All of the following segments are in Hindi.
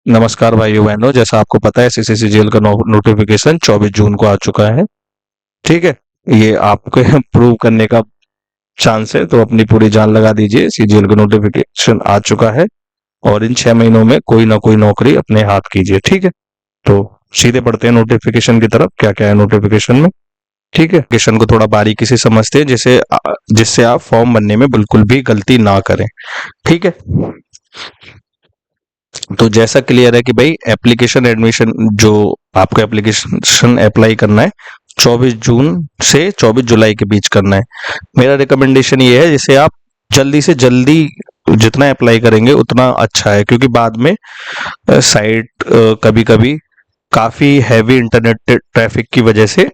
नमस्कार भाइयों बहनों, जैसा आपको पता है एसएससी का नोटिफिकेशन 24 जून को आ चुका है। ठीक है। ये आपके प्रूव करने का चांस है, तो अपनी पूरी जान लगा दीजिए। सीजीएल का नोटिफिकेशन आ चुका है और इन 6 महीनों में कोई ना कोई नौकरी अपने हाथ कीजिए। ठीक है। तो सीधे पढ़ते हैं नोटिफिकेशन की तरफ, क्या क्या है नोटिफिकेशन में। ठीक है। नोटिफिकेशन को थोड़ा बारीकी से समझते हैं, जिससे आप फॉर्म भरने में बिल्कुल भी गलती ना करें। ठीक है। तो जैसा क्लियर है कि भाई एप्लीकेशन एडमिशन, जो आपको एप्लीकेशन अप्लाई करना है 24 जून से 24 जुलाई के बीच करना है। मेरा रिकमेंडेशन ये है, जिसे आप जल्दी से जल्दी जितना अप्लाई करेंगे उतना अच्छा है, क्योंकि बाद में साइट कभी कभी काफी हैवी इंटरनेट ट्रैफिक की वजह से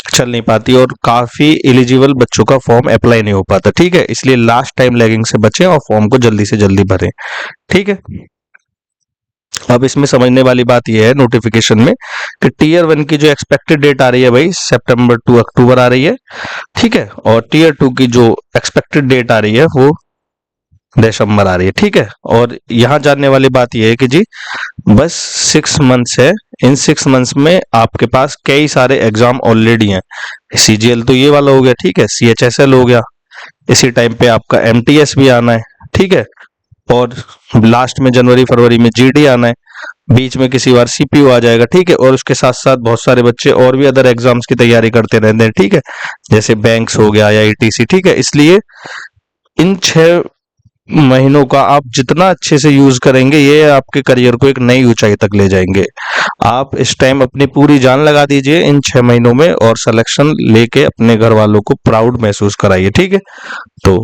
चल नहीं पाती और काफी एलिजिबल बच्चों का फॉर्म अप्लाई नहीं हो पाता। ठीक है। इसलिए लास्ट टाइम लैगिंग से बचें और फॉर्म को जल्दी से जल्दी भरें। ठीक है। अब इसमें समझने वाली बात यह है नोटिफिकेशन में कि टीयर 1 की जो एक्सपेक्टेड डेट आ रही है भाई सितंबर टू अक्टूबर आ रही है। ठीक है। और टीयर 2 की जो एक्सपेक्टेड डेट आ रही है वो दिसंबर आ रही है। ठीक है। और यहाँ जानने वाली बात यह है कि जी बस 6 मंथ्स है। इन 6 मंथ्स में आपके पास कई सारे एग्जाम ऑलरेडी हैं। सीजीएल तो ये वाला हो गया। ठीक है। सीएचएसएल हो गया। इसी टाइम पे आपका एमटीएस भी आना है। ठीक है। और लास्ट में जनवरी फरवरी में जीडी आना है। बीच में किसी बार सीपीयू आ जाएगा। ठीक है। और उसके साथ साथ बहुत सारे बच्चे और भी अदर एग्जाम्स की तैयारी करते रहते हैं। ठीक है। जैसे बैंक्स हो गया या ईटीसी। ठीक है। इसलिए इन 6 महीनों का आप जितना अच्छे से यूज करेंगे, ये आपके करियर को एक नई ऊंचाई तक ले जाएंगे। आप इस टाइम अपनी पूरी जान लगा दीजिए इन 6 महीनों में और सिलेक्शन लेके अपने घर वालों को प्राउड महसूस कराइए। ठीक है। तो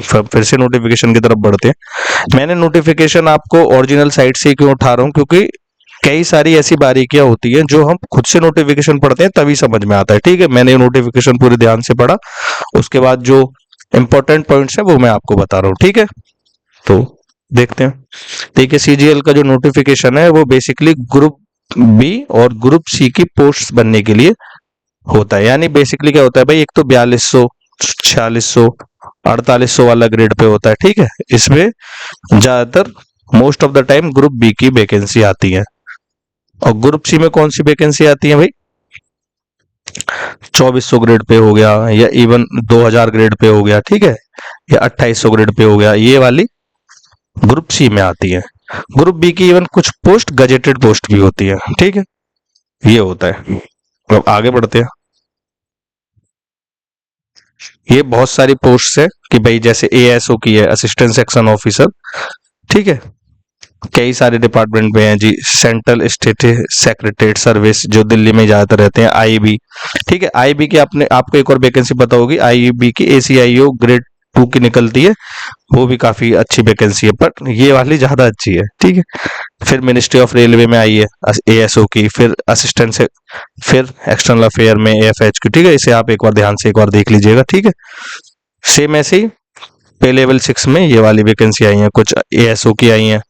फिर से नोटिफिकेशन की तरफ बढ़ते हैं। मैंने नोटिफिकेशन आपको ओरिजिनल साइट से क्यों उठा रहा हूँ, क्योंकि कई सारी ऐसी बारीकियां होती हैं जो हम खुद से नोटिफिकेशन पढ़ते हैं तभी समझ में आता है। ठीक है। मैंने नोटिफिकेशन पूरे ध्यान से पढ़ा, उसके बाद जो इंपॉर्टेंट पॉइंट्स हैं वो मैं आपको बता रहा हूँ। ठीक है। तो देखते हैं। देखिए, सीजीएल का जो नोटिफिकेशन है वो बेसिकली ग्रुप बी और ग्रुप सी की पोस्ट बनने के लिए होता है। यानी बेसिकली क्या होता है भाई, एक तो 4200, 4600, 4800 वाला ग्रेड पे होता है। ठीक है। इसमें ज्यादातर most of the time group B की वैकेंसी आती है। और ग्रुप सी में कौन सी वैकेंसी आती है भाई, 2400 ग्रेड पे हो गया या इवन 2000 ग्रेड पे हो गया। ठीक है। या 2800 ग्रेड पे हो गया, ये वाली ग्रुप सी में आती है। ग्रुप बी की इवन कुछ पोस्ट गजेटेड पोस्ट भी होती है। ठीक है। ये होता है। अब आगे बढ़ते हैं। ये बहुत सारी पोस्ट है कि भाई जैसे एएसओ की है, असिस्टेंट सेक्शन ऑफिसर। ठीक है। कई सारे डिपार्टमेंट में है जी। सेंट्रल स्टेट सेक्रेटरीट सर्विस जो दिल्ली में ज्यादातर रहते हैं, आईबी। ठीक है। आईबी की आपने आपको एक और वैकेंसी पता होगी, आईबी की एसीआईओ ग्रेड 2 की निकलती है। वो भी काफी अच्छी वैकेंसी है, पर ये वाली ज्यादा अच्छी है। ठीक है। फिर मिनिस्ट्री ऑफ रेलवे में आई है एएसओ की, फिर असिस्टेंट से, फिर एक्सटर्नल अफेयर में एएफएच की। ठीक है। इसे आप एक बार ध्यान से एक बार देख लीजिएगा। ठीक है। सेम ऐसे ही पे लेवल 6 में ये वाली वैकेंसी आई है, कुछ एएसओ की आई है,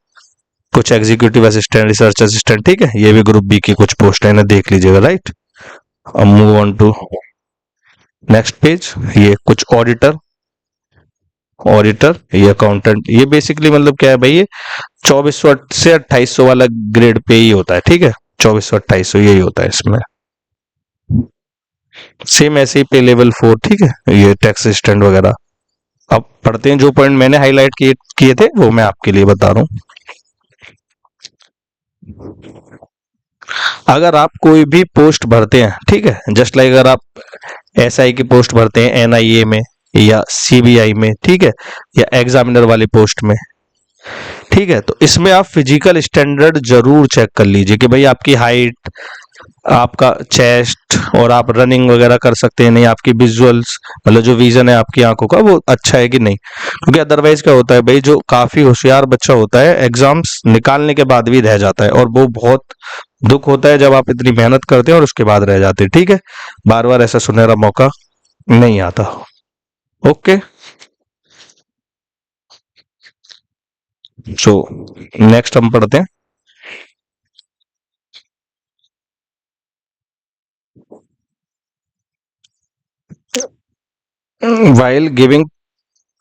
कुछ एग्जीक्यूटिव असिस्टेंट, रिसर्च असिस्टेंट। ठीक है। ये भी ग्रुप बी की कुछ पोस्ट है, इन्हें देख लीजिएगा। राइट। अब move on to next page. ये कुछ ऑडिटर, ये अकाउंटेंट, ये बेसिकली मतलब क्या है भाई, ये 2400 से 2800 वाला ग्रेड पे ही होता है। ठीक है। 2400 2800 यही होता है इसमें। सेम ऐसे ही पे लेवल 4। ठीक है। ये टैक्स असिस्टेंट वगैरह। अब पढ़ते हैं, जो पॉइंट मैंने हाईलाइट किए किए थे वो मैं आपके लिए बता रहा हूँ। अगर आप कोई भी पोस्ट भरते हैं, ठीक है, जस्ट लाइक अगर आप एसआई की पोस्ट भरते हैं एनआईए में या सीबीआई में, ठीक है, या एग्जामिनर वाली पोस्ट में, ठीक है, तो इसमें आप फिजिकल स्टैंडर्ड जरूर चेक कर लीजिए कि भाई आपकी हाइट, आपका चेस्ट, और आप रनिंग वगैरह कर सकते हैं नहीं, आपकी विजुअल्स मतलब जो विजन है आपकी आंखों का वो अच्छा है कि नहीं। क्योंकि अदरवाइज क्या होता है भाई, जो काफी होशियार बच्चा होता है एग्जाम्स निकालने के बाद भी रह जाता है, और वो बहुत दुख होता है जब आप इतनी मेहनत करते हैं और उसके बाद रह जाते हैं। ठीक है। बार बार ऐसा सुनहरा मौका नहीं आता। ओके। सो नेक्स्ट हम पढ़ते हैं। वाइल गिविंग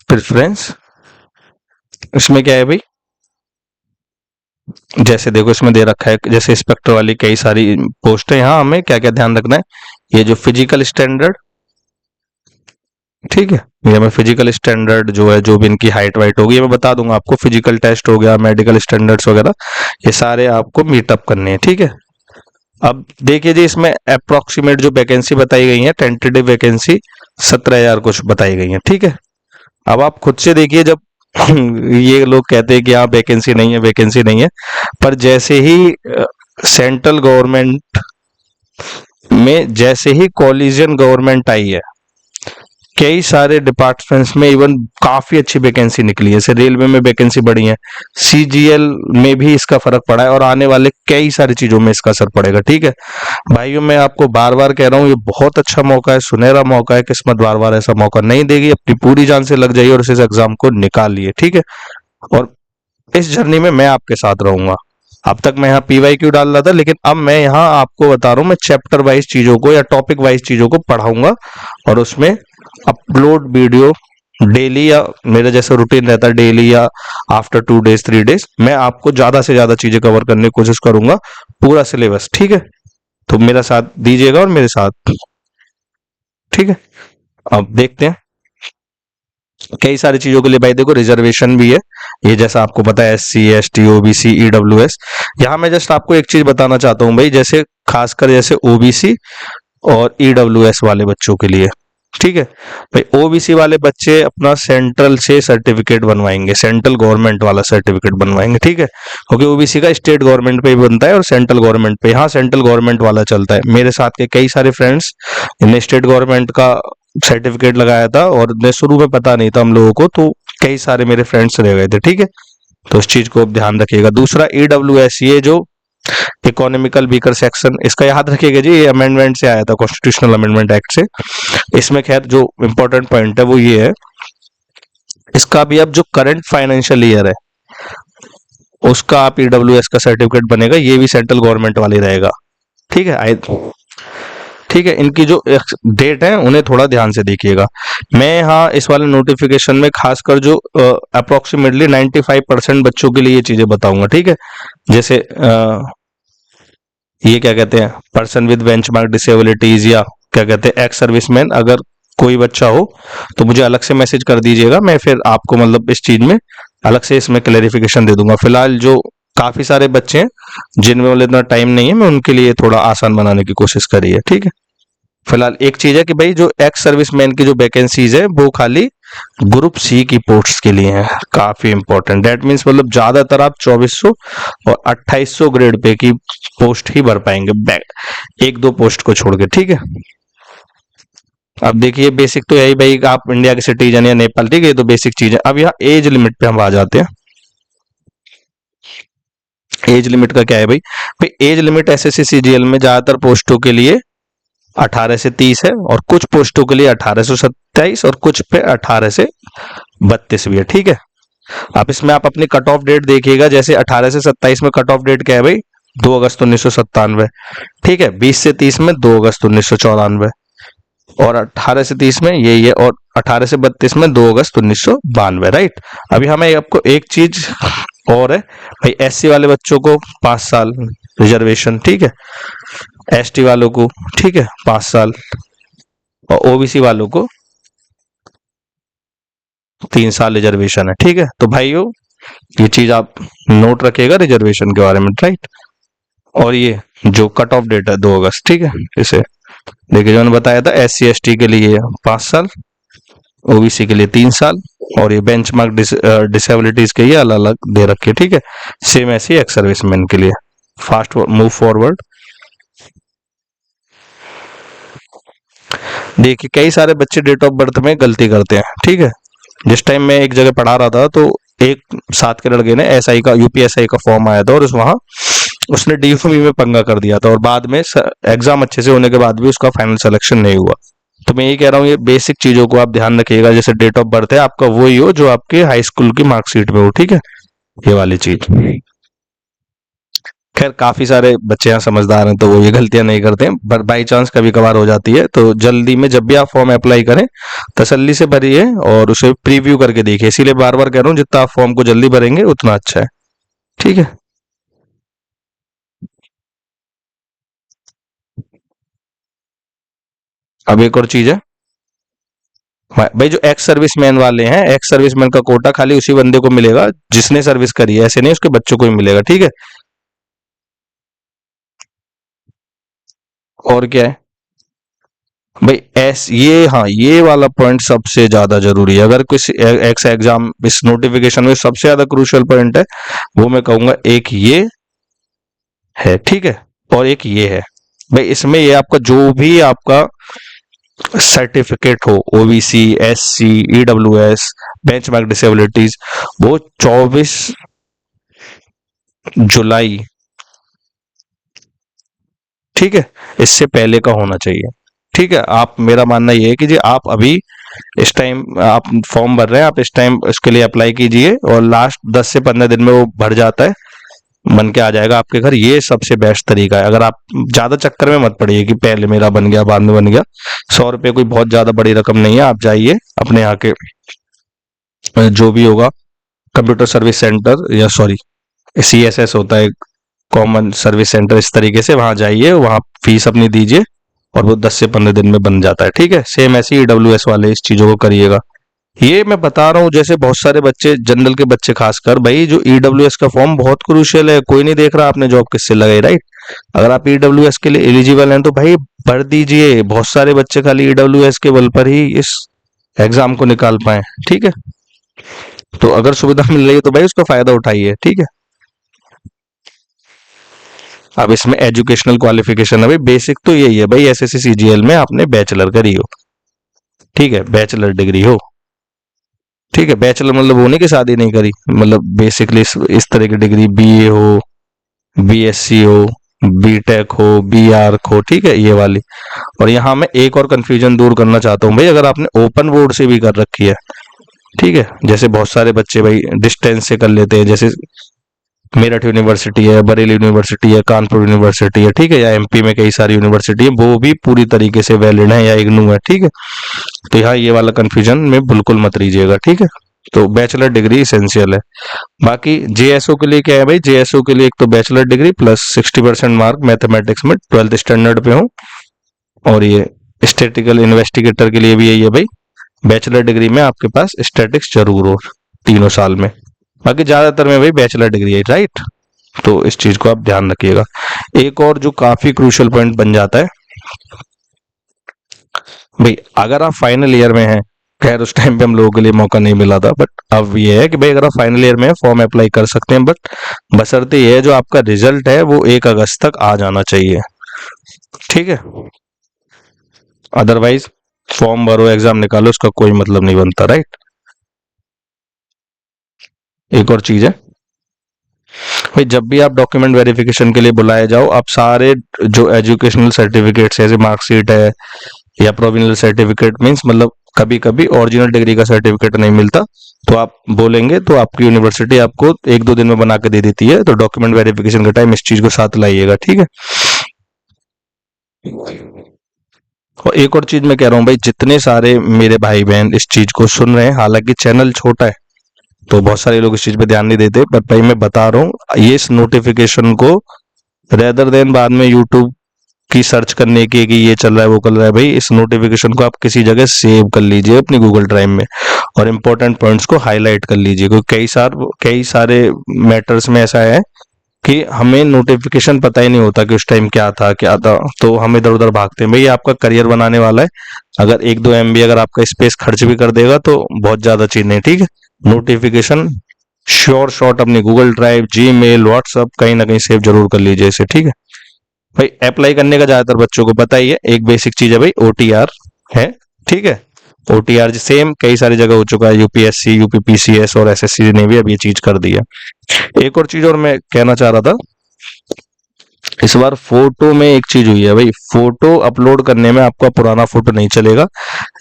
प्रेफरेंस, इसमें क्या है भाई, जैसे देखो इसमें दे रखा है, जैसे इंस्पेक्टर वाली कई सारी पोस्ट है। यहाँ हमें क्या क्या ध्यान रखना है, ये जो फिजिकल स्टैंडर्ड, ठीक है, ये मैं फिजिकल स्टैंडर्ड जो है, जो भी इनकी हाइट वाइट होगी, ये मैं बता दूंगा आपको। फिजिकल टेस्ट हो गया, मेडिकल स्टैंडर्ड्स वगैरह, ये सारे आपको मीटअप करने हैं, ठीक है। अब देखिए जी, इसमें अप्रोक्सीमेट जो वैकेंसी बताई गई है, टेंटेटिव वैकेंसी 17,000 कुछ बताई गई है, ठीक है। अब आप खुद से देखिए, जब ये लोग कहते हैं कि हाँ वैकेंसी नहीं है, वैकेंसी नहीं है, पर जैसे ही सेंट्रल गवर्नमेंट में जैसे ही कोलिजन गवर्नमेंट आई है, कई सारे डिपार्टमेंट्स में इवन काफी अच्छी वैकेंसी निकली है। जैसे रेलवे में वैकेंसी बढ़ी है, सीजीएल में भी इसका फर्क पड़ा है, और आने वाले कई सारी चीजों में इसका असर पड़ेगा, ठीक है भाइयों। मैं आपको बार बार कह रहा हूँ, ये बहुत अच्छा मौका है, सुनहरा मौका है। किस्मत बार बार ऐसा मौका नहीं देगी, अपनी पूरी जान से लग जाइए और इस एग्जाम को निकाल लिए, ठीक है। और इस जर्नी में मैं आपके साथ रहूंगा। अब तक मैं यहाँ PYQ डाल रहा था, लेकिन अब मैं यहाँ आपको बता रहा हूँ, मैं चैप्टर वाइज चीजों को या टॉपिक वाइज चीजों को पढ़ाऊंगा, और उसमें अपलोड वीडियो डेली, या मेरा जैसा रूटीन रहता है डेली या आफ्टर 2 डेज 3 डेज, मैं आपको ज्यादा से ज्यादा चीजें कवर करने की कोशिश करूंगा, पूरा सिलेबस, ठीक है। तो मेरा साथ दीजिएगा और मेरे साथ, ठीक है। अब देखते हैं, कई सारी चीजों के लिए भाई देखो रिजर्वेशन भी है, ये जैसा आपको पता है SC ST OBC EWS। यहाँ मैं जस्ट आपको एक चीज बताना चाहता हूँ भाई, जैसे खासकर जैसे OBC और EWS वाले बच्चों के लिए, ठीक है भाई। OBC वाले बच्चे अपना सेंट्रल से सर्टिफिकेट बनवाएंगे, सेंट्रल गवर्नमेंट वाला सर्टिफिकेट बनवाएंगे, ठीक है, क्योंकि OBC का स्टेट गवर्नमेंट पे भी बनता है और सेंट्रल गवर्नमेंट पे, यहाँ सेंट्रल गवर्नमेंट वाला चलता है। मेरे साथ के कई सारे फ्रेंड्स इन्हें स्टेट गवर्नमेंट का सर्टिफिकेट लगाया था, और इन्हें शुरू में पता नहीं था हम लोगों को, तो कई सारे मेरे फ्रेंड्स रह गए थे, ठीक है। तो इस चीज को आप ध्यान रखिएगा। दूसरा EWS, ये जो इकोनॉमिकल वीकर सेक्शन, इसका याद रखिएगा जी, ये अमेंडमेंट से आया था, कॉन्स्टिट्यूशनल अमेंडमेंट एक्ट से। इसमें खैर जो इंपॉर्टेंट पॉइंट है वो ये है, इसका भी अब जो करंट फाइनेंशियल ईयर है उसका आप EWS का सर्टिफिकेट बनेगा, ये भी सेंट्रल गवर्नमेंट वाले रहेगा, ठीक है। ठीक है, इनकी जो डेट है उन्हें थोड़ा ध्यान से देखिएगा। मैं यहाँ इस वाले नोटिफिकेशन में खासकर जो अप्रोक्सीमेटली 95% बच्चों के लिए ये चीजें बताऊंगा, ठीक है। जैसे ये क्या कहते हैं, पर्सन विद बेंचमार्क डिसेबिलिटीज, या क्या कहते हैं एक्स सर्विसमैन, अगर कोई बच्चा हो तो मुझे अलग से मैसेज कर दीजिएगा, मैं फिर आपको मतलब इस चीज में अलग से इसमें क्लेरिफिकेशन दे दूंगा। फिलहाल जो काफी सारे बच्चे हैं जिनमें मतलब इतना टाइम नहीं है, मैं उनके लिए थोड़ा आसान बनाने की कोशिश करी है, ठीक है। फिलहाल एक चीज है कि भाई जो एक्स सर्विसमैन की जो वैकेंसीज है वो खाली ग्रुप सी की पोस्ट्स के लिए है, काफी इंपॉर्टेंट। दैट मीन्स मतलब ज्यादातर आप 2400 और 2800 ग्रेड पे की पोस्ट ही भर पाएंगे, एक दो पोस्ट को छोड़ के, ठीक है। अब देखिए बेसिक तो यही भाई, आप इंडिया के सिटीजन या नेपाल, ठीक है, ये तो बेसिक चीज है। अब यहाँ एज लिमिट पे हम आ जाते हैं। एज लिमिट का क्या है भाई, भाई एज लिमिट SSC CGL में ज्यादातर पोस्टों के लिए 18 से 30 है, और कुछ पोस्टों के लिए 18 से 27, और कुछ पे 18 से 32 भी है, ठीक है। अब इसमें आप अपनी कट ऑफ डेट देखिएगा, जैसे 18 से 27 में कट ऑफ डेट क्या है भाई, 2 अगस्त 1997, ठीक है। 20 से 30 में 2 अगस्त 1994, और 18 से 30 में यही है, और 18 से 32 में 2 अगस्त 1992, राइट। अभी हमें आपको एक चीज और है भाई, SC वाले बच्चों को 5 साल रिजर्वेशन, ठीक है, ST वालों को, ठीक है, 5 साल, और OBC वालों को 3 साल रिजर्वेशन है, ठीक है। तो भाइयों ये चीज आप नोट रखिएगा रिजर्वेशन के बारे में, राइट। और ये जो कट ऑफ डेट है 2 अगस्त, ठीक है। इसे देखिए, जो मैंने बताया था SC ST के लिए 5 साल, OBC के लिए 3 साल, और ये बेंचमार्क डिसेबिलिटीज के लिए अलग अलग दे रखे, ठीक है। सेम ऐसे एक्स सर्विसमैन के लिए। Fast move forward. देखिए कई सारे बच्चे डेट ऑफ बर्थ में गलती करते हैं, ठीक है। जिस टाइम मैं एक जगह पढ़ा रहा था, तो एक साथ के लड़के ने SI का UPSI का फॉर्म आया था, और वहां उसने DFME में पंगा कर दिया था, और बाद में एग्जाम अच्छे से होने के बाद भी उसका फाइनल सिलेक्शन नहीं हुआ। तो मैं यही कह रहा हूँ, ये बेसिक चीजों को आप ध्यान रखिएगा, जैसे डेट ऑफ बर्थ है आपका वही हो जो आपके हाई स्कूल की मार्कशीट में हो, ठीक है, ये वाली चीज। खैर काफी सारे बच्चे यहाँ समझदार हैं, तो वो ये गलतियां नहीं करते हैं, पर बाई चांस कभी कभार हो जाती है। तो जल्दी में जब भी आप फॉर्म अप्लाई करें, तसल्ली से भरिए और उसे प्रीव्यू करके देखिए। इसीलिए बार बार कह रहा हूँ, जितना आप फॉर्म को जल्दी भरेंगे उतना अच्छा है, ठीक है। अब एक और चीज है भाई, जो एक्स सर्विसमैन वाले हैं, एक्स सर्विसमैन का कोटा खाली उसी बंदे को मिलेगा जिसने सर्विस करी है, ऐसे नहीं उसके बच्चों को ही मिलेगा, ठीक है। और क्या है भाई, एस ये, हाँ ये वाला पॉइंट सबसे ज्यादा जरूरी है। अगर किसी एक्स एग्जाम इस नोटिफिकेशन में सबसे ज्यादा क्रूशियल पॉइंट है, वो मैं कहूंगा एक ये है, ठीक है, और एक ये है भाई। इसमें ये आपका जो भी आपका सर्टिफिकेट हो, OBC, SC, EWS, benchmark disabilities, वो 24 जुलाई, ठीक है, इससे पहले का होना चाहिए, ठीक है। आप, मेरा मानना ये है कि जी आप अभी इस टाइम आप फॉर्म भर रहे हैं, आप इस टाइम इसके लिए अप्लाई कीजिए और लास्ट 10 से 15 दिन में वो भर जाता है, बन के आ जाएगा आपके घर। ये सबसे बेस्ट तरीका है। अगर आप ज्यादा चक्कर में मत पड़िए कि पहले मेरा बन गया बाद में बन गया, 100 रुपये कोई बहुत ज्यादा बड़ी रकम नहीं है। आप जाइए अपने यहाँ के जो भी होगा कंप्यूटर सर्विस सेंटर, या सॉरी सीएसएस होता है, कॉमन सर्विस सेंटर, इस तरीके से वहां जाइए, वहां फीस अपनी दीजिए और वो 10 से 15 दिन में बन जाता है, ठीक है। सेम ऐसे ही डब्ल्यू वाले इस चीजों को करिएगा। ये मैं बता रहा हूँ, जैसे बहुत सारे बच्चे, जनरल के बच्चे खासकर, भाई जो ईडब्ल्यूएस का फॉर्म बहुत क्रूशियल है, कोई नहीं देख रहा आपने जॉब किससे लगाई, राइट। अगर आप ईडब्ल्यूएस के लिए एलिजिबल हैं तो भाई भर दीजिए। बहुत सारे बच्चे खाली ईडब्ल्यूएस के बल पर ही इस एग्जाम को निकाल पाए, ठीक है। तो अगर सुविधा मिल रही है तो भाई उसका फायदा उठाइए, ठीक है। अब इसमें एजुकेशनल क्वालिफिकेशन है भाई, बेसिक तो यही है भाई, एसएससी सीजीएल में आपने बैचलर करी हो, ठीक है, बैचलर डिग्री हो, ठीक है। बैचलर मतलब वो नहीं कि शादी नहीं करी, मतलब बेसिकली इस तरह की डिग्री, बीए हो, बीएससी हो, बीटेक हो, बीआर्क हो, ठीक है, ये वाली। और यहाँ मैं एक और कंफ्यूजन दूर करना चाहता हूँ भाई, अगर आपने ओपन बोर्ड से भी कर रखी है, ठीक है, जैसे बहुत सारे बच्चे भाई डिस्टेंस से कर लेते हैं, जैसे मेरठ यूनिवर्सिटी है, बरेली यूनिवर्सिटी है, कानपुर यूनिवर्सिटी है, ठीक है, या एमपी में कई सारी यूनिवर्सिटी है, वो भी पूरी तरीके से वैलिड है, या इग्नू है, ठीक है। तो यहाँ ये वाला कंफ्यूजन में बिल्कुल मत लीजिएगा, ठीक है। तो बैचलर डिग्री इसेंशियल है। बाकी जेएसओ के लिए क्या है भाई, जेएसओ के लिए एक तो bachelor degree plus 60% mark mathematics में 12th स्टैंडर्ड पे हो। और ये स्टेटिकल इन्वेस्टिगेटर के लिए भी यही है भाई, बैचलर डिग्री में आपके पास स्टैटिक्स जरूर हो 3 साल में। बाकी ज्यादातर में भाई बैचलर डिग्री है, राइट। तो इस चीज को आप ध्यान रखिएगा। एक और जो काफी क्रूशियल पॉइंट बन जाता है भाई, अगर आप फाइनल ईयर में हैं, खैर उस टाइम पे हम लोगों के लिए मौका नहीं मिला था, बट अब ये है कि भाई अगर आप फाइनल ईयर में हैं फॉर्म अप्लाई कर सकते हैं, बट बशर्ते ये है जो आपका रिजल्ट है वो 1 अगस्त तक आ जाना चाहिए, ठीक है। अदरवाइज फॉर्म भरो, एग्जाम निकालो, उसका कोई मतलब नहीं बनता, राइट। एक और चीज है भाई, जब भी आप डॉक्यूमेंट वेरिफिकेशन के लिए बुलाए जाओ, आप सारे जो एजुकेशनल सर्टिफिकेट्स जैसे मार्कशीट है या प्रोविजनल सर्टिफिकेट, मीन्स मतलब कभी कभी ओरिजिनल डिग्री का सर्टिफिकेट नहीं मिलता, तो आप बोलेंगे तो आपकी यूनिवर्सिटी आपको 1-2 दिन में बना के दे देती है। तो डॉक्यूमेंट वेरिफिकेशन के टाइम इस चीज को साथ लाइएगा, ठीक है। और एक और चीज मैं कह रहा हूँ भाई, जितने सारे मेरे भाई बहन इस चीज को सुन रहे हैं, हालांकि चैनल छोटा है तो बहुत सारे लोग इस चीज पे ध्यान नहीं देते, पर भाई मैं बता रहा हूँ, ये इस नोटिफिकेशन को रेदर देन बाद में यूट्यूब की सर्च करने की कि ये चल रहा है वो कर रहा है, भाई इस नोटिफिकेशन को आप किसी जगह सेव कर लीजिए अपनी गूगल ड्राइव में, और इंपॉर्टेंट पॉइंट्स को हाईलाइट कर लीजिए, क्योंकि कई सारे मैटर्स में ऐसा है कि हमें नोटिफिकेशन पता ही नहीं होता कि उस टाइम क्या था, तो हम इधर उधर भागते हैं। भाई आपका करियर बनाने वाला है, अगर 1-2 MB अगर आपका स्पेस खर्च भी कर देगा तो बहुत ज्यादा चीज नहीं, ठीक है। नोटिफिकेशन श्योर शॉट अपनी Google drive, Gmail, WhatsApp कहीं ना कहीं सेव जरूर कर लीजिए इसे, ठीक है। भाई अप्लाई करने का ज्यादातर बच्चों को पता ही है, एक बेसिक चीज है भाई, ओटीआर है, ठीक है। ओटीआर सेम कई सारी जगह हो चुका है, यूपीएससी, यूपीपीसीएस और एसएससी ने भी अब ये चीज कर दी है। एक और चीज और मैं कहना चाह रहा था, इस बार फोटो में एक चीज हुई है भाई, फोटो अपलोड करने में आपका पुराना फोटो नहीं चलेगा,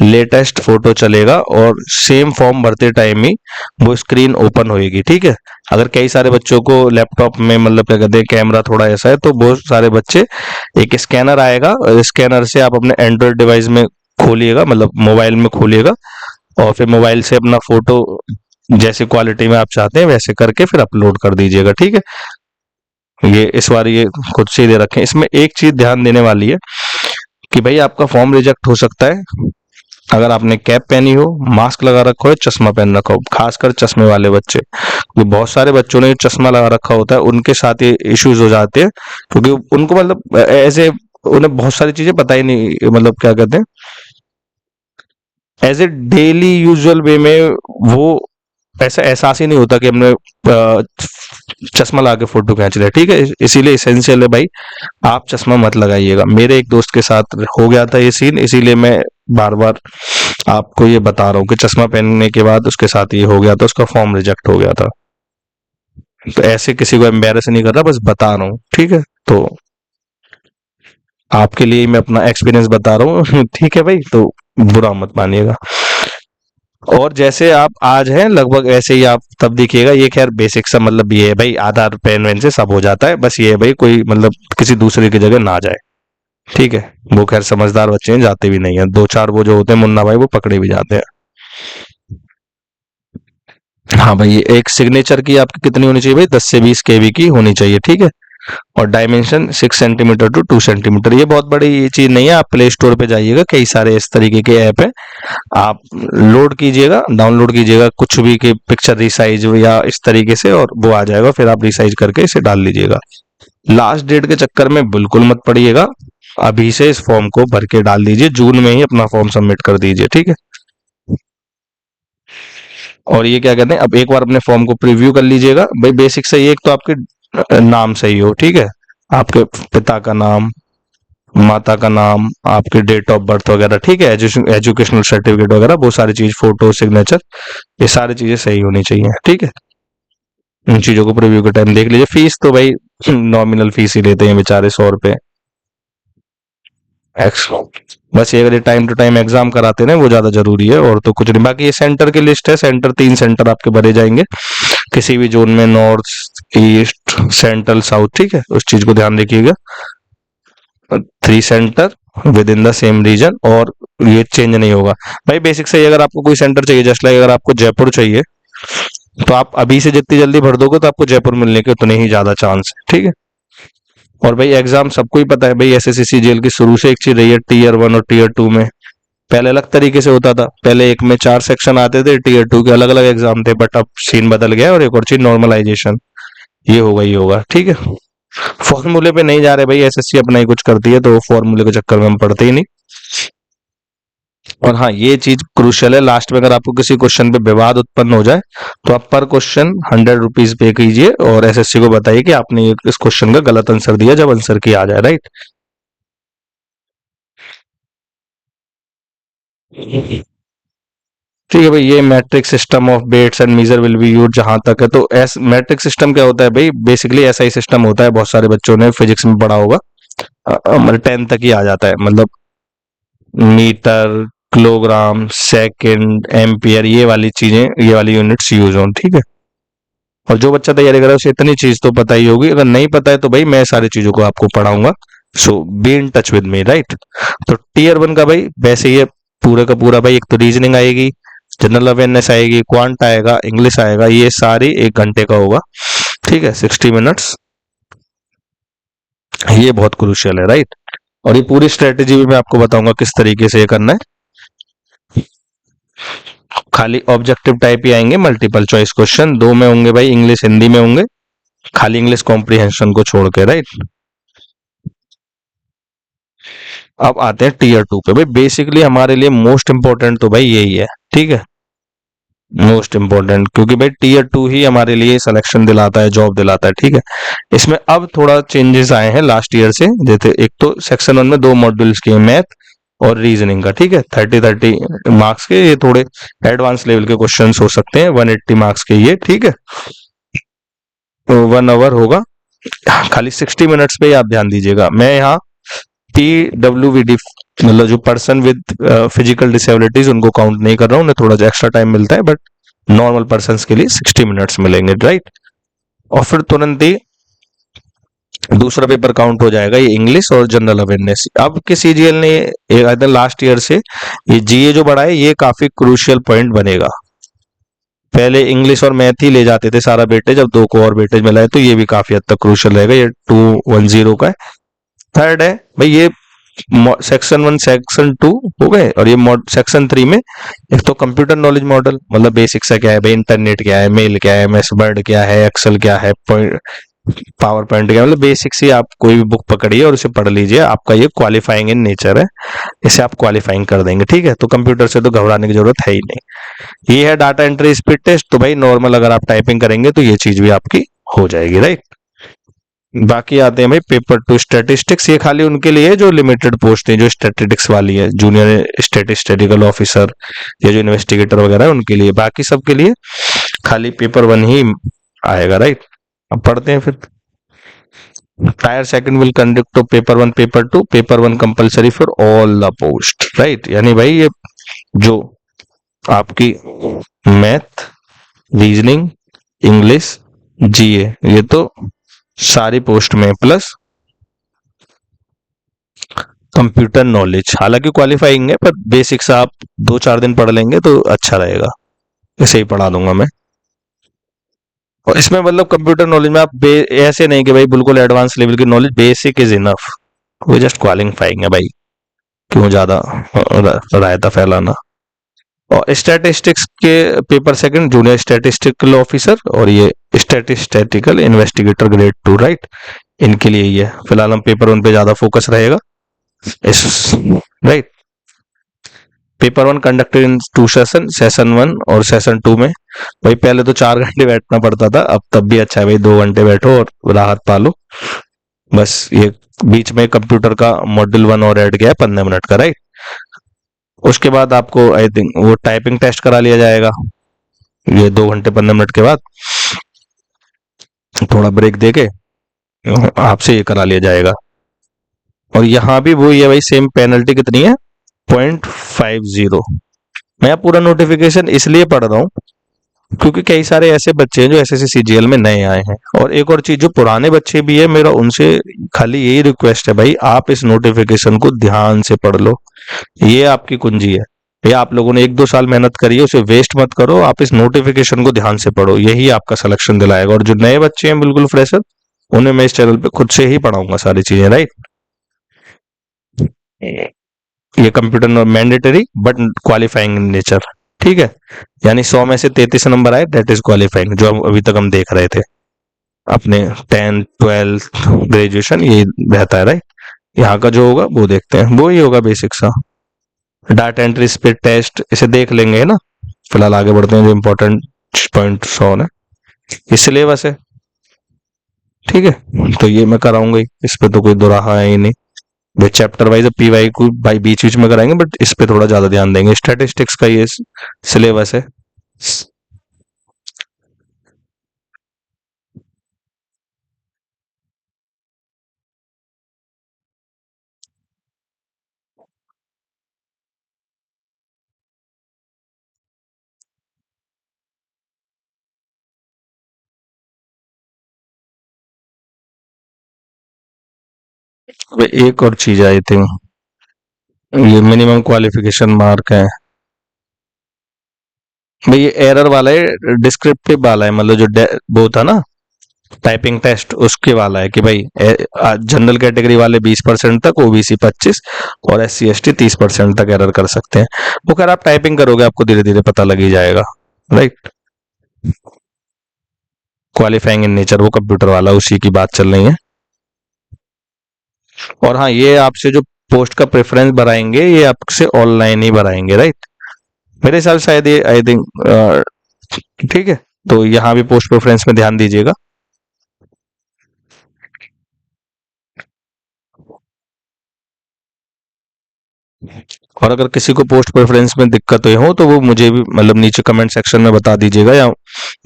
लेटेस्ट फोटो चलेगा, और सेम फॉर्म भरते टाइम ही वो स्क्रीन ओपन होएगी, ठीक है। अगर कई सारे बच्चों को लैपटॉप में मतलब क्या कहते हैं कैमरा थोड़ा ऐसा है, तो बहुत सारे बच्चे, एक स्कैनर आएगा, स्कैनर से आप अपने एंड्रॉइड डिवाइस में खोलिएगा, मतलब मोबाइल में खोलिएगा, और फिर मोबाइल से अपना फोटो जैसी क्वालिटी में आप चाहते हैं वैसे करके फिर अपलोड कर दीजिएगा, ठीक है। ये इस बार ये खुद से ही दे रखे हैं। इसमें एक चीज ध्यान देने वाली है कि भाई आपका फॉर्म रिजेक्ट हो सकता है अगर आपने कैप पहनी हो, मास्क लगा रखा हो, चश्मा पहन रखा हो, खासकर चश्मे वाले बच्चे, क्योंकि बहुत सारे बच्चों ने चश्मा लगा रखा होता है, उनके साथ ये इश्यूज हो जाते हैं, क्योंकि उनको मतलब ऐसे उन्हें बहुत सारी चीजें पता ही नहीं, मतलब क्या कहते हैं, एज ए डेली यूजुअल वे में वो ऐसा एहसास ही नहीं होता कि हमने चश्मा लगा के फोटो खींच लिया। ठीक है, इसीलिए इसेंशियल है भाई, आप चश्मा मत लगाइएगा। मेरे एक दोस्त के साथ हो गया था ये सीन, इसीलिए मैं बार बार आपको ये बता रहा हूँ कि चश्मा पहनने के बाद उसके साथ ये हो गया था, उसका फॉर्म रिजेक्ट हो गया था। तो ऐसे किसी को एम्बेरस नहीं कर रहा, बस बता रहा हूँ। ठीक है, तो आपके लिए मैं अपना एक्सपीरियंस बता रहा हूँ। ठीक है भाई, तो बुरा मत मानिएगा। और जैसे आप आज हैं लगभग ऐसे ही आप तब दिखिएगा। ये खैर बेसिक सा मतलब ये है भाई, आधार पेन वेन से सब हो जाता है, बस ये है भाई कोई मतलब किसी दूसरे की जगह ना जाए। ठीक है, वो खैर समझदार बच्चे हैं, जाते भी नहीं है। दो चार वो जो होते हैं मुन्ना भाई, वो पकड़े भी जाते हैं। हाँ भाई, एक सिग्नेचर की आपकी कितनी होनी चाहिए भाई, 10 से 20 KB की होनी चाहिए। ठीक है, और डायमेंशन 6 सेंटीमीटर to 2 सेंटीमीटर। ये बहुत बड़ी चीज नहीं है, आप प्ले स्टोर पे जाइएगा, कई सारे इस तरीके के ऐप है, आप लोड कीजिएगा, डाउनलोड कीजिएगा कुछ भी की पिक्चर रिसाइज या इस तरीके से, और वो आ जाएगा, फिर आप रिसाइज करके इसे डाल लीजिएगा। लास्ट डेट के चक्कर में बिल्कुल मत पड़िएगा, अभी से इस फॉर्म को भर के डाल दीजिए, जून में ही अपना फॉर्म सबमिट कर दीजिए। ठीक है, और ये क्या कहते हैं, अब एक बार अपने फॉर्म को प्रीव्यू कर लीजिएगा भाई। बेसिक से ये, एक तो आपके नाम सही हो, ठीक है, आपके पिता का नाम, माता का नाम, आपके डेट ऑफ बर्थ वगैरह, ठीक है, एजुकेशनल सर्टिफिकेट वगैरह, वो सारी चीज, फोटो, सिग्नेचर, ये सारी चीजें सही होनी चाहिए। ठीक है, इन चीजों को प्रीव्यू के टाइम देख लीजिए। फीस तो भाई नॉमिनल फीस ही लेते हैं बेचारे, 100 रुपए एक्स। बस ये अगर टाइम टू टाइम एग्जाम कराते ना, वो ज्यादा जरूरी है, और तो कुछ नहीं। बाकी ये सेंटर की लिस्ट है, सेंटर 3 सेंटर आपके भरे जाएंगे किसी भी जोन में, नॉर्थ, ईस्ट, सेंट्रल, साउथ। ठीक है, उस चीज को ध्यान रखिएगा। 3 center within the same region, और ये चेंज नहीं होगा भाई। बेसिक से अगर आपको कोई सेंटर चाहिए, जस्ट लाइक अगर आपको जयपुर चाहिए, तो आप अभी से जितनी जल्दी भर दोगे तो आपको जयपुर मिलने के उतने ही ज्यादा चांस है। ठीक है, और भाई एग्जाम सबको ही पता है भाई, एसएससी सीजीएल की शुरू से एक चीज रही है, टीयर 1 और टीयर 2 में पहले अलग तरीके से होता था। पहले एक में 4 सेक्शन आते थे, टीयर 2 के अलग अलग एग्जाम थे, बट अब सीन बदल गया है। और एक और चीज, नॉर्मलाइजेशन, ये होगा ही होगा। ठीक है, फॉर्मूले पे नहीं जा रहे भाई, एसएससी अपना ही कुछ करती है, तो फॉर्मूले के चक्कर में हम पढ़ते ही नहीं। और हाँ, ये चीज क्रूशियल है, लास्ट में अगर आपको किसी क्वेश्चन पे विवाद उत्पन्न हो जाए, तो आप पर क्वेश्चन 100 रुपीज पे कीजिए, और एसएससी को बताइए कि आपने इस क्वेश्चन का गलत आंसर दिया, जब आंसर की आ जाए। राइट, ठीक है भाई। ये metric system of weights and measure will be use, जहां तक है तो एस मैट्रिक सिस्टम क्या होता है भाई, बेसिकली ऐसा ही सिस्टम होता है, बहुत सारे बच्चों ने फिजिक्स में पढ़ा होगा, मतलब 10 तक ही आ जाता है, मतलब मीटर, किलोग्राम, सेकंड, एम्पियर, ये वाली चीजें, ये वाली यूनिट्स यूज हों। ठीक है, और जो बच्चा तैयारी कर रहा है उसे इतनी चीज तो पता ही होगी, अगर नहीं पता है तो भाई मैं सारी चीजों को आपको पढ़ाऊंगा। So be in touch with me. Right, तो टीयर 1 का भाई वैसे ये पूरा का पूरा भाई, एक तो रीजनिंग आएगी, जनरल अवेयरनेस आएगी, क्वांट आएगा, इंग्लिश आएगा, ये सारी 1 घंटे का होगा। ठीक है, 60 मिनट्स, ये बहुत क्रूशियल है। राइट, और ये पूरी स्ट्रेटेजी भी मैं आपको बताऊंगा किस तरीके से ये करना है। खाली ऑब्जेक्टिव टाइप ही आएंगे, मल्टीपल चॉइस क्वेश्चन 2 में होंगे भाई, इंग्लिश हिंदी में होंगे, खाली इंग्लिश कॉम्प्रिहेंशन को छोड़ के। राइट, अब आते हैं टीयर 2 पे भाई। बेसिकली हमारे लिए मोस्ट इंपॉर्टेंट तो भाई यही है। ठीक है, मोस्ट इंपॉर्टेंट, क्योंकि भाई टीयर 2 ही हमारे लिए सिलेक्शन दिलाता है, जॉब दिलाता है। ठीक है, इसमें अब थोड़ा चेंजेस आए हैं लास्ट ईयर से, जैसे एक तो सेक्शन 1 में 2 मॉड्यूल्स के, मैथ और रीजनिंग का। ठीक है, 30-30 मार्क्स के, ये थोड़े एडवांस लेवल के क्वेश्चंस हो सकते हैं, 180 मार्क्स के ये। ठीक है, तो 1 आवर होगा, खाली 60 मिनट्स पे ही आप ध्यान दीजिएगा। मैं यहाँ PWVD, मतलब जो पर्सन विद फिजिकल डिसेबिलिटीज, उनको काउंट नहीं कर रहा हूँ, उन्हें थोड़ा सा एक्स्ट्रा टाइम मिलता है, बट नॉर्मल पर्सन के लिए 60 मिनट्स मिलेंगे। राइट, और फिर तुरंत ही दूसरा पेपर काउंट हो जाएगा, ये इंग्लिश और जनरल अवेयरनेस। अब के सीजीएल ने लास्ट ईयर से ये जीए जो बढ़ा है, ये काफी क्रूशियल पॉइंट बनेगा। पहले इंग्लिश और मैथ ही ले जाते थे सारा वेटेज, अब 2 को और वेटेज मिला है, तो ये भी काफी हद तक क्रूशियल रहेगा, ये 210 का है। थर्ड है भाई, ये सेक्शन 1 सेक्शन 2 हो गए, और ये सेक्शन 3 में एक तो कंप्यूटर नॉलेज मॉडल, मतलब बेसिक सा क्या है भाई, इंटरनेट क्या है, मेल क्या है, एमएस वर्ड क्या है, एक्सेल क्या है, पावर पॉइंट क्या है, मतलब बेसिक सी आप कोई भी बुक पकड़िए और उसे पढ़ लीजिए, आपका ये क्वालिफाइंग इन नेचर है, इसे आप क्वालिफाइंग कर देंगे। ठीक है, तो कंप्यूटर से तो घबराने की जरूरत है ही नहीं। ये है डाटा एंट्री स्पीड टेस्ट, तो भाई नॉर्मल अगर आप टाइपिंग करेंगे तो ये चीज भी आपकी हो जाएगी, राइट। बाकी आते हैं भाई पेपर टू स्टैटिस्टिक्स, ये खाली उनके लिए है जो लिमिटेड पोस्ट है, जो स्टैटिस्टिक्स वाली है, जूनियर स्टैटिस्टिकल ऑफिसर या जो इन्वेस्टिगेटर वगैरह है उनके लिए, बाकी सबके लिए खाली पेपर 1 ही आएगा, राइट। अब पढ़ते हैं फिर। Tier second will conduct two paper 1 paper 2, paper 1 compulsory for all the post, right. यानी भाई ये जो आपकी मैथ, रीजनिंग, इंग्लिश, जीए, ये तो सारी पोस्ट में, प्लस कंप्यूटर नॉलेज, हालांकि क्वालिफाइंग है पर बेसिक्स आप 2-4 दिन पढ़ लेंगे तो अच्छा रहेगा, इसे ही पढ़ा दूंगा मैं। और इसमें मतलब कंप्यूटर नॉलेज में आप ऐसे नहीं कि भाई बिल्कुल एडवांस लेवल की नॉलेज, बेसिक इज इनफ, वो जस्ट क्वालिफाइंग है भाई, क्यों ज्यादा रायता फैलाना। और स्टैटिस्टिक्स के paper second junior statistical officer, और ये स्टैटिस्टिकल इन्वेस्टिगेटर ग्रेड 2, राइट, इनके लिए ही है। फिलहाल हम पेपर 1 पे ज्यादा फोकस रहेगा इस, right. Paper 1 conducted in 2 session, session 1 और सेशन 2 में भाई पहले तो 4 घंटे बैठना पड़ता था, अब तब भी अच्छा है भाई, 2 घंटे बैठो और राहत पालो। बस ये बीच में कंप्यूटर का मॉड्यूल 1 और ऐड किया है 15 मिनट का, राइट। उसके बाद आपको आई थिंक वो टाइपिंग टेस्ट करा लिया जाएगा, ये 2 घंटे 15 मिनट के बाद थोड़ा ब्रेक देके आपसे ये करा लिया जाएगा। और यहाँ भी वो ये भाई सेम पेनल्टी कितनी है, 0.50। मैं पूरा नोटिफिकेशन इसलिए पढ़ रहा हूँ क्योंकि कई सारे ऐसे बच्चे हैं जो एसएससी सीजीएल में नए आए हैं, और एक और चीज, जो पुराने बच्चे भी है, मेरा उनसे खाली यही रिक्वेस्ट है भाई, आप इस नोटिफिकेशन को ध्यान से पढ़ लो, ये आपकी कुंजी है। ये आप लोगों ने 1-2 साल मेहनत करी है, उसे वेस्ट मत करो, आप इस नोटिफिकेशन को ध्यान से पढ़ो, यही आपका सिलेक्शन दिलाएगा। और जो नए बच्चे हैं बिल्कुल फ्रेशर, उन्हें मैं इस चैनल पे खुद से ही पढ़ाऊंगा सारी चीजें, राइट। ये computer mandatory but qualifying in nature, ठीक है। यानी 100 में से 33 नंबर आए, दैट इज क्वालिफाइंग, जो अभी तक हम देख रहे थे अपने 10th 12th ग्रेजुएशन, ये रहता है, राइट। यहाँ का जो होगा वो देखते हैं, वो ही होगा बेसिक सा। डाटा एंट्री स्पीड टेस्ट इसे देख लेंगे, है ना। फिलहाल आगे बढ़ते हैं, जो इंपॉर्टेंट पॉइंट ऑन है, ये सिलेबस है, ठीक है, तो ये मैं कराऊंगा ही, इस पे तो कोई दोराहा है ही नहीं भाई। चैप्टर वाइज पीवाई को भाई बीच बीच में कराएंगे, बट इस पे थोड़ा ज्यादा ध्यान देंगे। स्टैटिस्टिक्स का ये सिलेबस है। एक और चीज आई थिंक, ये मिनिमम क्वालिफिकेशन मार्क है भाई, ये एरर वाला है, डिस्क्रिप्टिव वाला है, मतलब जो वो था ना टाइपिंग टेस्ट, उसके वाला है कि भाई जनरल कैटेगरी वाले 20% तक, ओबीसी 25 और SC ST 30% तक एरर कर सकते हैं। वो खैर आप टाइपिंग करोगे आपको धीरे धीरे पता लग ही जाएगा, राइट। क्वालिफाइंग इन नेचर वो कंप्यूटर वाला, उसी की बात चल रही है। और हाँ, ये आपसे जो पोस्ट का प्रेफरेंस बढ़ाएंगे, ये आपसे ऑनलाइन ही बढ़ाएंगे, राइट। मेरे हिसाब से शायद ये आई थिंक ठीक है, तो यहाँ भी पोस्ट प्रेफरेंस में ध्यान दीजिएगा। और अगर किसी को पोस्ट प्रेफरेंस में दिक्कतें हो तो वो मुझे भी मतलब नीचे कमेंट सेक्शन में बता दीजिएगा, या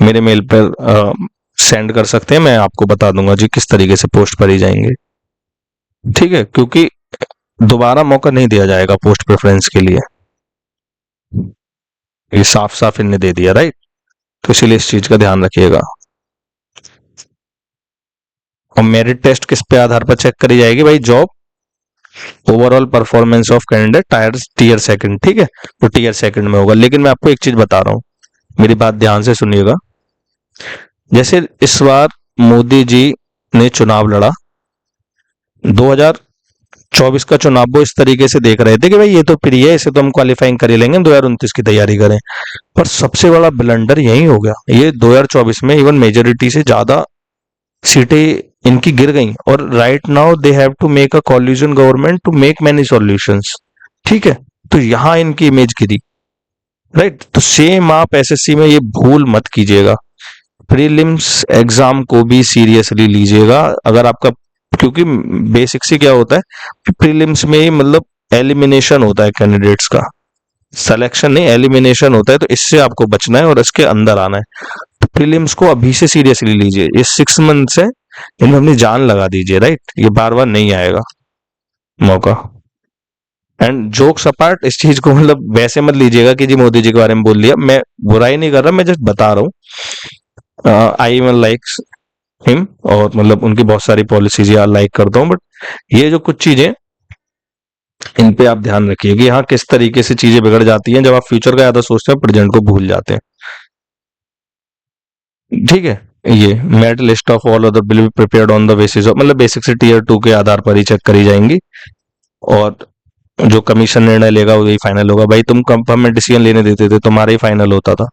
मेरे मेल पर सेंड कर सकते हैं, मैं आपको बता दूंगा जी किस तरीके से पोस्ट भरी जाएंगे, ठीक है। क्योंकि दोबारा मौका नहीं दिया जाएगा पोस्ट प्रेफरेंस के लिए, ये साफ साफ इनने दे दिया, राइट। तो इसीलिए इस चीज का ध्यान रखिएगा। और मेरिट टेस्ट किस पे आधार पर चेक करी जाएगी भाई, job overall performance of candidate tier second, ठीक है, तो टीयर सेकंड में होगा। लेकिन मैं आपको एक चीज बता रहा हूँ, मेरी बात ध्यान से सुनिएगा। जैसे इस बार मोदी जी ने चुनाव लड़ा, 2014 24 का चुनाव वो इस तरीके से देख रहे थे कि भाई ये तो प्री है, इसे तो हम क्वालिफाइंग कर ही लेंगे, 2029 की तैयारी करें। पर सबसे बड़ा ब्लंडर यही हो गया, ये 2024 में इवन मेजोरिटी से ज्यादा सीटें इनकी गिर गई, और right now they have to make a coalition government to make many solutions. ठीक है, तो यहां इनकी इमेज गिरी। राइट, तो सेम आप एसएससी में ये भूल मत कीजिएगा, प्रीलिम्स एग्जाम को भी सीरियसली लीजिएगा अगर आपका, क्योंकि बेसिक से क्या होता है कि प्रीलिम्स में ही मतलब एलिमिनेशन होता है कैंडिडेट्स का, सिलेक्शन नहीं एलिमिनेशन होता है, तो इससे आपको बचना है और इसके अंदर आना है। तो प्रीलिम्स को अभी से सीरियसली लीजिए, ये 6 मंथ्स है, इनमें अपनी जान लगा दीजिए। राइट, ये बार बार नहीं आएगा मौका। एंड जोक्स अपार्ट, इस चीज को मतलब वैसे मत लीजिएगा कि जी मोदी जी के बारे में बोल लिया, मैं बुराई नहीं कर रहा, मैं जस्ट बता रहा हूँ। आई वन लाइक्स हिम, और मतलब उनकी बहुत सारी पॉलिसीज यार लाइक करता हूँ, बट ये जो कुछ चीजें, इन पे आप ध्यान रखिए कि हाँ किस तरीके से चीजें बिगड़ जाती हैं जब आप फ्यूचर का ज्यादा सोचते हैं, प्रेजेंट को भूल जाते हैं। ठीक है, ये merit list of all other will be prepared on the basis of, मतलब बेसिक से टीयर 2 के आधार पर ही चेक करी जाएंगी, और जो कमीशन निर्णय लेगा वही फाइनल होगा। भाई तुम कब हमें डिसीजन लेने देते थे, तुम्हारा ही फाइनल होता था।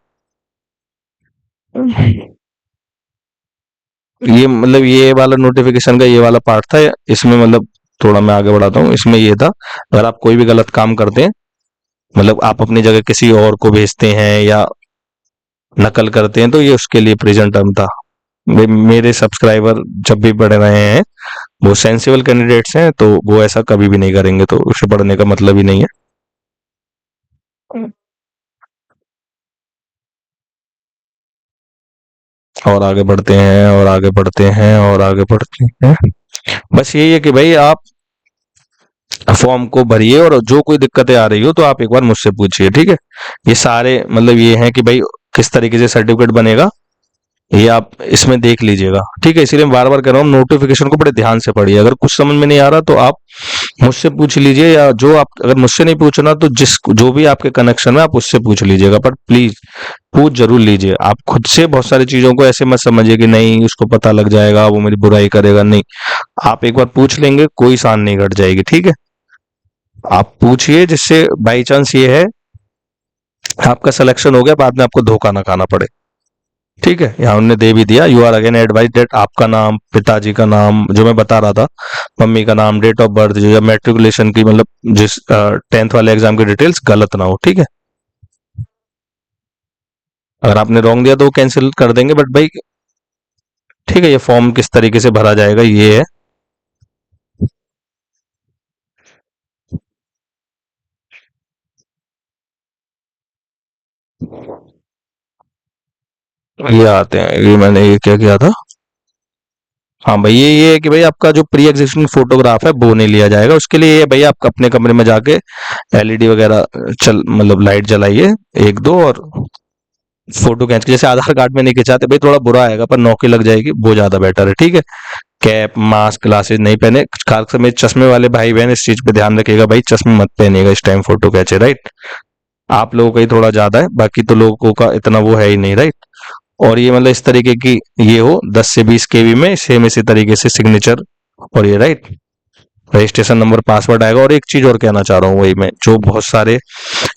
ये मतलब ये वाला नोटिफिकेशन का ये वाला पार्ट था, इसमें मतलब थोड़ा मैं आगे बढ़ाता हूँ, इसमें ये था अगर आप कोई भी गलत काम करते हैं, मतलब आप अपनी जगह किसी और को भेजते हैं या नकल करते हैं, तो ये उसके लिए प्रेजेंट टर्म था। मेरे सब्सक्राइबर जब भी पढ़ रहे हैं वो सेंसिबल कैंडिडेट्स हैं, तो वो ऐसा कभी भी नहीं करेंगे, तो उसे पढ़ने का मतलब ही नहीं है। और आगे बढ़ते हैं और आगे बढ़ते हैं और आगे बढ़ते हैं। बस यही है कि भाई आप फॉर्म को भरिए, और जो कोई दिक्कतें आ रही हो तो आप एक बार मुझसे पूछिए। ठीक है, ये सारे मतलब ये हैं कि भाई किस तरीके से सर्टिफिकेट बनेगा, ये आप इसमें देख लीजिएगा। ठीक है, इसीलिए मैं बार बार कह रहा हूँ नोटिफिकेशन को बड़े ध्यान से पढ़िए, अगर कुछ समझ में नहीं आ रहा तो आप मुझसे पूछ लीजिए, या जो आप अगर मुझसे नहीं पूछना तो जिस जो भी आपके कनेक्शन में आप उससे पूछ लीजिएगा, पर प्लीज पूछ जरूर लीजिए। आप खुद से बहुत सारी चीजों को ऐसे मत समझिए कि नहीं उसको पता लग जाएगा वो मेरी बुराई करेगा, नहीं, आप एक बार पूछ लेंगे कोई सान नहीं घट जाएगी। ठीक है, आप पूछिए जिससे बाई चांस ये है आपका सिलेक्शन हो गया, बाद में आपको धोखा ना खाना पड़े। ठीक है, यहाँ उन्होंने दे भी दिया, you are again advise date आपका नाम, पिताजी का नाम जो मैं बता रहा था, मम्मी का नाम, डेट ऑफ बर्थ, जो मेट्रिकुलेशन की मतलब जिस 10th वाले एग्जाम की डिटेल्स गलत ना हो। ठीक है, अगर आपने रॉन्ग दिया तो वो कैंसिल कर देंगे, बट भाई ठीक है, ये फॉर्म किस तरीके से भरा जाएगा ये है, ये आते हैं, ये मैंने ये क्या किया था। हाँ भाई, ये है कि भाई आपका जो प्री एग्जिस्टिंग फोटोग्राफ है वो नहीं लिया जाएगा, उसके लिए ये भाई आप अपने कमरे में जाके एलईडी वगैरह चल मतलब लाइट जलाइए एक दो, और फोटो खींच के, जैसे आधार कार्ड में नहीं खिंचाते भाई, थोड़ा बुरा आएगा पर नौकरी लग जाएगी, वो ज्यादा बेटर है। ठीक है, कैप मास्क ग्लासेस नहीं पहने, खास कर मेरे चश्मे वाले भाई बहन इस चीज पे ध्यान रखिएगा, भाई चश्मे मत पहनिएगा इस टाइम फोटो खींचे। राइट, आप लोगों का ही थोड़ा ज्यादा है, बाकी तो लोगों का इतना वो है ही नहीं। राइट, और ये मतलब इस तरीके की ये हो 10 से 20 केबी में सेम इसी तरीके से सिग्नेचर, और ये राइट रजिस्ट्रेशन नंबर पासवर्ड आएगा। और एक चीज और कहना चाह रहा हूँ, वही मैं जो बहुत सारे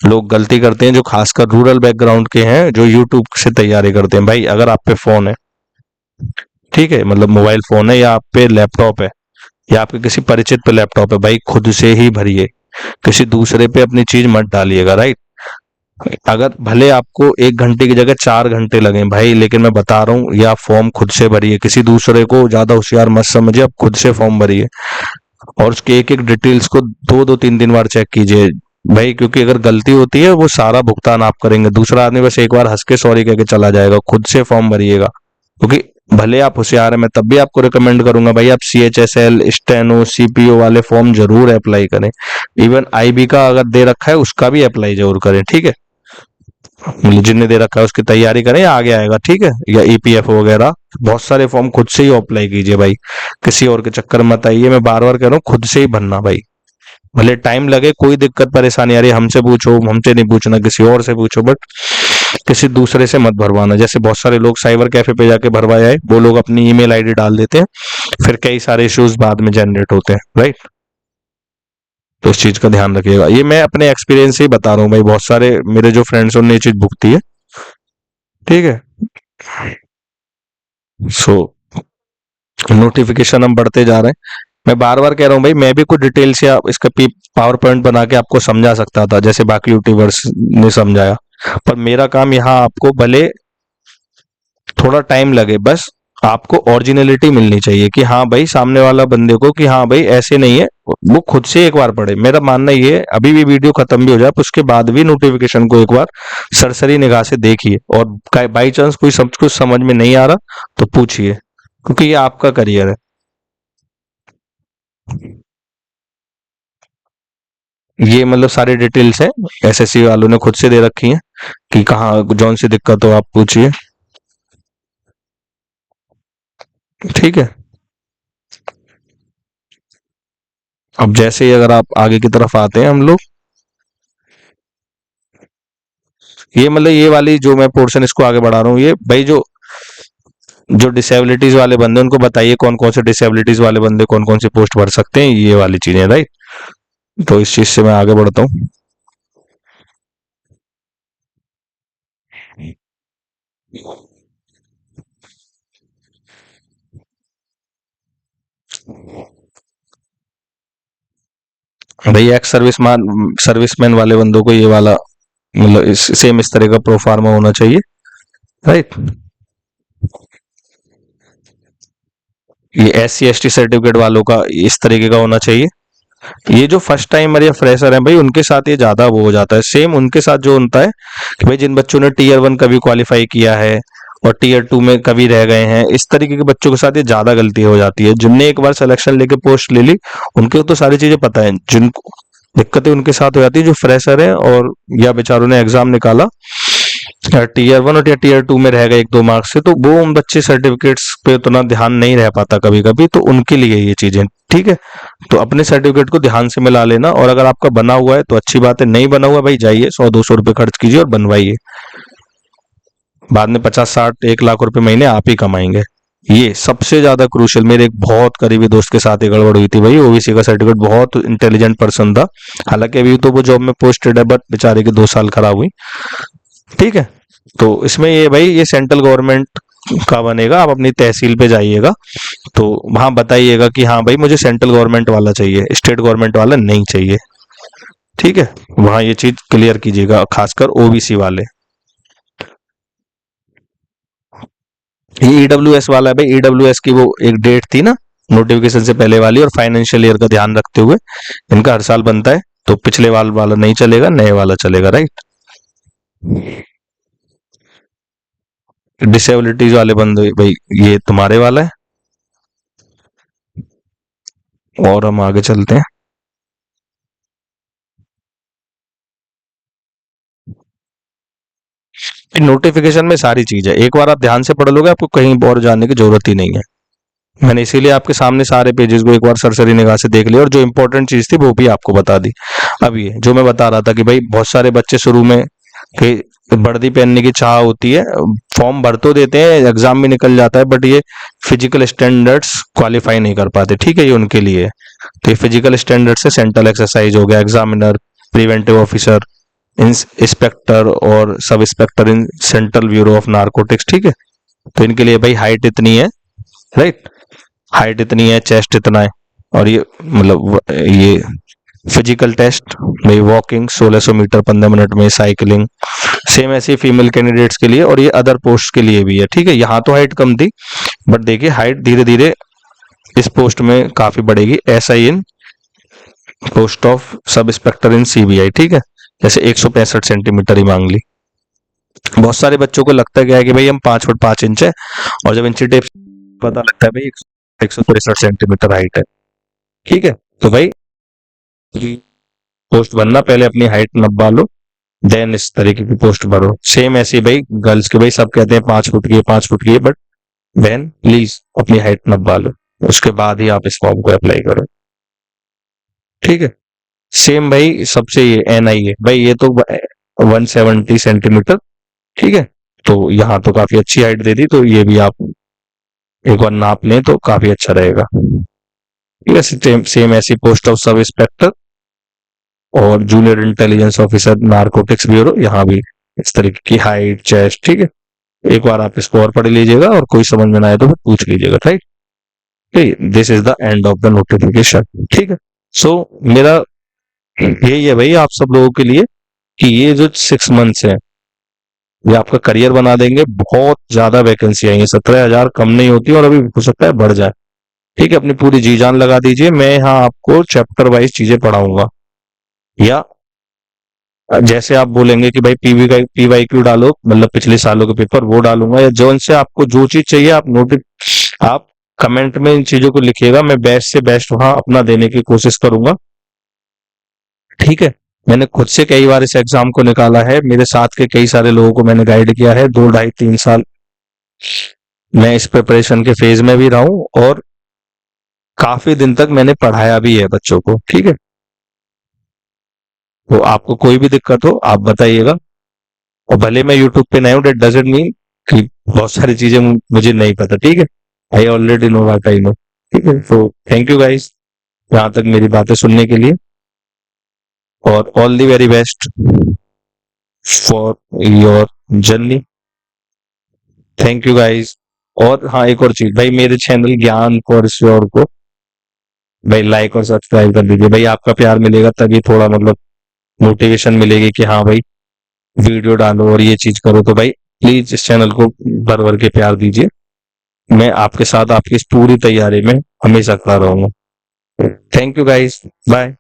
लोग गलती करते हैं जो खासकर रूरल बैकग्राउंड के हैं जो यूट्यूब से तैयारी करते हैं, भाई अगर आप पे फोन है, ठीक है, मतलब मोबाइल फोन है या आप पे लैपटॉप है या आपके किसी परिचित पे लैपटॉप है, भाई खुद से ही भरिए, किसी दूसरे पे अपनी चीज मत डालिएगा। राइट, अगर भले आपको 1 घंटे की जगह 4 घंटे लगे भाई, लेकिन मैं बता रहा हूँ या फॉर्म खुद से भरिए, किसी दूसरे को ज्यादा होशियार मत समझिए, आप खुद से फॉर्म भरिए, और उसके एक एक डिटेल्स को 2 2 3 3 बार चेक कीजिए भाई, क्योंकि अगर गलती होती है वो सारा भुगतान आप करेंगे, दूसरा आदमी बस एक बार हंस के सॉरी कह के चला जाएगा। खुद से फॉर्म भरिएगा, क्योंकि भले आप होशियार हैं, मैं तब भी आपको रिकमेंड करूंगा भाई आप CHSL स्टेनो CPO वाले फॉर्म जरूर अप्लाई करें, इवन IB का अगर दे रखा है उसका भी अप्लाई जरूर करें। ठीक है, मतलब जिनने दे रखा है उसकी तैयारी करें, आगे आएगा। ठीक है, या EPF वगैरह बहुत सारे फॉर्म खुद से ही अप्लाई कीजिए भाई, किसी और के चक्कर में मत आइए, मैं बार बार कह रहा हूँ खुद से ही भरना भाई, भले टाइम लगे, कोई दिक्कत परेशानी आ रही है हमसे पूछो, हमसे नहीं पूछना किसी और से पूछो, बट किसी दूसरे से मत भरवाना। जैसे बहुत सारे लोग साइबर कैफे पे जाके भरवाए आए, वो लोग अपनी ईमेल आईडी डाल देते हैं, फिर कई सारे इश्यूज बाद में जनरेट होते हैं। राइट, तो इस चीज का ध्यान रखिएगा। ये मैं अपने एक्सपीरियंस से ही बता रहा हूँ भाई, बहुत सारे मेरे जो फ्रेंड्स हैं उन्होंने ये चीज भुगती है। ठीक है। सो नोटिफिकेशन हम बढ़ते जा रहे हैं। मैं बार बार कह रहा हूँ भाई, मैं भी कुछ डिटेल से आप इसका पावर पॉइंट बना के आपको समझा सकता था जैसे बाकी यूट्यूबर्स ने समझाया, पर मेरा काम यहाँ आपको भले थोड़ा टाइम लगे, बस आपको ओरिजिनलिटी मिलनी चाहिए कि हाँ भाई सामने वाला बंदे को कि हाँ भाई ऐसे नहीं है, वो खुद से एक बार पढ़े। मेरा मानना ये है, अभी भी वीडियो खत्म भी हो जाए उसके बाद भी नोटिफिकेशन को एक बार सरसरी निगाह से देखिए, और बाई चांस कोई सब कुछ समझ में नहीं आ रहा तो पूछिए, क्योंकि ये आपका करियर है। ये मतलब सारी डिटेल्स है, एसएससी वालों ने खुद से दे रखी है कि कहाँ जौन सी दिक्कत हो आप पूछिए। ठीक है। अब जैसे ही अगर आप आगे की तरफ आते हैं हम लोग, ये मतलब ये वाली जो मैं पोर्शन इसको आगे बढ़ा रहा हूँ, ये भाई जो जो डिसेबिलिटीज वाले बंदे उनको बताइए कौन कौन से डिसेबिलिटीज वाले बंदे कौन कौन सी पोस्ट भर सकते हैं, ये वाली चीजें, राइट। तो इस चीज से मैं आगे बढ़ता हूँ। भाई एक्स सर्विसमैन वाले बंदों को ये वाला मतलब इस तरह का प्रोफार्मा होना चाहिए, राइट। ये SC ST सर्टिफिकेट वालों का इस तरीके का होना चाहिए। ये जो फर्स्ट टाइमर या फ्रेशर है भाई उनके साथ ये ज्यादा वो हो जाता है, सेम उनके साथ जो होता है कि भाई जिन बच्चों ने Tier 1 कभी क्वालिफाई किया है और Tier 2 में कभी रह गए हैं, इस तरीके के बच्चों के साथ ये ज्यादा गलती हो जाती है। जिनने एक बार सिलेक्शन लेके पोस्ट ले ली उनको तो सारी चीजें पता है, जिनको दिक्कतें उनके साथ हो जाती है जो फ्रेशर है और या बेचारों ने एग्जाम निकाला Tier 1 और Tier 2 में रह गए 1-2 मार्क्स से, तो वो उन बच्चे सर्टिफिकेट्स पे उतना ध्यान नहीं रह पाता कभी कभी, तो उनके लिए ये चीजें ठीक है। तो अपने सर्टिफिकेट को ध्यान से मिला लेना, और अगर आपका बना हुआ है तो अच्छी बात है, नहीं बना हुआ भाई जाइए 100-200 रुपए खर्च कीजिए और बनवाइए। बाद में 50-60-1 लाख रुपए महीने आप ही कमाएंगे। ये सबसे ज्यादा क्रूशियल, मेरे एक बहुत करीबी दोस्त के साथ ये गड़बड़ हुई थी भाई, ओबीसी का सर्टिफिकेट, बहुत इंटेलिजेंट पर्सन था, हालांकि अभी तो वो जॉब में पोस्टेड है, बट बेचारे के 2 साल खराब हुई। ठीक है। तो इसमें ये भाई ये सेंट्रल गवर्नमेंट का बनेगा, आप अपनी तहसील पे जाइएगा तो वहां बताइएगा कि हाँ भाई मुझे सेंट्रल गवर्नमेंट वाला चाहिए, स्टेट गवर्नमेंट वाला नहीं चाहिए। ठीक है। वहां ये चीज क्लियर कीजिएगा, खासकर ओबीसी वाले। ये ईडब्ल्यूएस वाला है भाई, ईडब्ल्यूएस की वो एक डेट थी ना नोटिफिकेशन से पहले वाली, और फाइनेंशियल ईयर का ध्यान रखते हुए इनका हर साल बनता है, तो पिछले वाला नहीं चलेगा, नए वाला चलेगा, राइट। डिसेबिलिटीज वाले बंदे भाई ये तुम्हारे वाला है। और हम आगे चलते हैं। नोटिफिकेशन में सारी चीज है, एक बार आप ध्यान से पढ़ लोगे आपको कहीं और जाने की जरूरत ही नहीं है। मैंने इसीलिए आपके सामने सारे पेजेस को एक बार सरसरी निगाह से देख लिया, और जो इंपॉर्टेंट चीज थी वो भी आपको बता दी। अब ये जो मैं बता रहा था कि भाई बहुत सारे बच्चे शुरू में कि वर्दी पहनने की चाह होती है, फॉर्म भर तो देते हैं, एग्जाम भी निकल जाता है, बट ये फिजिकल स्टैंडर्ड्स क्वालिफाई नहीं कर पाते। ठीक है, ये उनके लिए है। तो ये फिजिकल स्टैंडर्ड से सेंट्रल एक्सरसाइज हो गया, एग्जामिनर, प्रिवेंटिव ऑफिसर, इंस्पेक्टर और sub inspector in central bureau of narcotics. ठीक है। तो इनके लिए भाई हाइट इतनी है, राइट, हाइट इतनी है, चेस्ट इतना है, और ये मतलब ये फिजिकल टेस्ट भाई वॉकिंग 1600 मीटर 15 मिनट में, साइकिलिंग, सेम ऐसे फीमेल कैंडिडेट्स के लिए, और ये अदर पोस्ट के लिए भी है। ठीक है। यहाँ तो हाइट कम थी, बट देखिए हाइट धीरे धीरे इस पोस्ट में काफी बढ़ेगी। SI in post of sub inspector in CBI। ठीक है। जैसे 165 सेंटीमीटर ही मांग ली। बहुत सारे बच्चों को लगता है क्या है कि भाई हम 5 फुट 5 इंच है, और जब इंची टेप पता लगता है भाई 163 सेंटीमीटर हाइट है। ठीक है। तो भाई पोस्ट बनना पहले अपनी हाइट नब्बा लो, देन इस तरीके की पोस्ट भरो। सेम ऐसे ही भाई गर्ल्स के, भाई सब कहते हैं 5 फुट की है 5 फुट की है, बट बहन प्लीज अपनी हाइट नब्बा लो, उसके बाद ही आप इस फॉर्म को अप्लाई करो। ठीक है। सेम भाई सबसे ये NI है भाई, ये तो 170 सेंटीमीटर। ठीक है। तो यहाँ तो काफी अच्छी हाइट दे दी, तो ये भी आप एक बार नाप लें तो काफी अच्छा रहेगा। ठीक है। सेम सेम ऐसी पोस्ट ऑफ सब इंस्पेक्टर और junior intelligence officer narcotics bureau, यहाँ भी इस तरीके की हाइट चेस्ट, ठीक है। एक बार आप इसको और पढ़ लीजिएगा और कोई समझ में ना आए तो फिर पूछ लीजिएगा, right. This is the end of the notification, ठीक है। सो मेरा यही है भाई आप सब लोगों के लिए कि ये जो 6 मंथ्स है ये आपका करियर बना देंगे। बहुत ज्यादा वैकेंसी आएंगी, 17,000 कम नहीं होती और अभी हो सकता है बढ़ जाए, ठीक है। अपनी पूरी जी जान लगा दीजिए, मैं यहाँ आपको चैप्टर वाइज चीजें पढ़ाऊंगा, या जैसे आप बोलेंगे कि भाई पीवाईक्यू डालो, मतलब पिछले सालों के पेपर वो डालूंगा, या जो इनसे आपको जो चीज चाहिए आप कमेंट में इन चीजों को लिखिएगा, मैं बेस्ट से बेस्ट वहां अपना देने की कोशिश करूंगा, ठीक है। मैंने खुद से कई बार इस एग्जाम को निकाला है, मेरे साथ के कई सारे लोगों को मैंने गाइड किया है, 2 ढाई 3 साल मैं इस प्रिपरेशन के फेज में भी रहा हूं और काफी दिन तक मैंने पढ़ाया भी है बच्चों को, ठीक है। तो आपको कोई भी दिक्कत हो आप बताइएगा, और भले मैं यूट्यूब पे नया हूं दैट डजंट मीन कि बहुत सारी चीजें मुझे नहीं पता, ठीक है। I already know what I know, ठीक है। तो थैंक यू गाइस यहाँ तक मेरी बातें सुनने के लिए, और all the very best for your journey. Thank you guys. और हाँ, एक और चीज भाई, मेरे चैनल ज्ञान फॉर श्योर को भाई लाइक और सब्सक्राइब कर दीजिए भाई, आपका प्यार मिलेगा तभी थोड़ा मतलब मोटिवेशन मिलेगी कि हाँ भाई वीडियो डालो और ये चीज करो। तो भाई प्लीज इस चैनल को भर भर के प्यार दीजिए, मैं आपके साथ आपकी इस पूरी तैयारी में हमेशा खड़ा रहूंगा। Thank you guys, bye.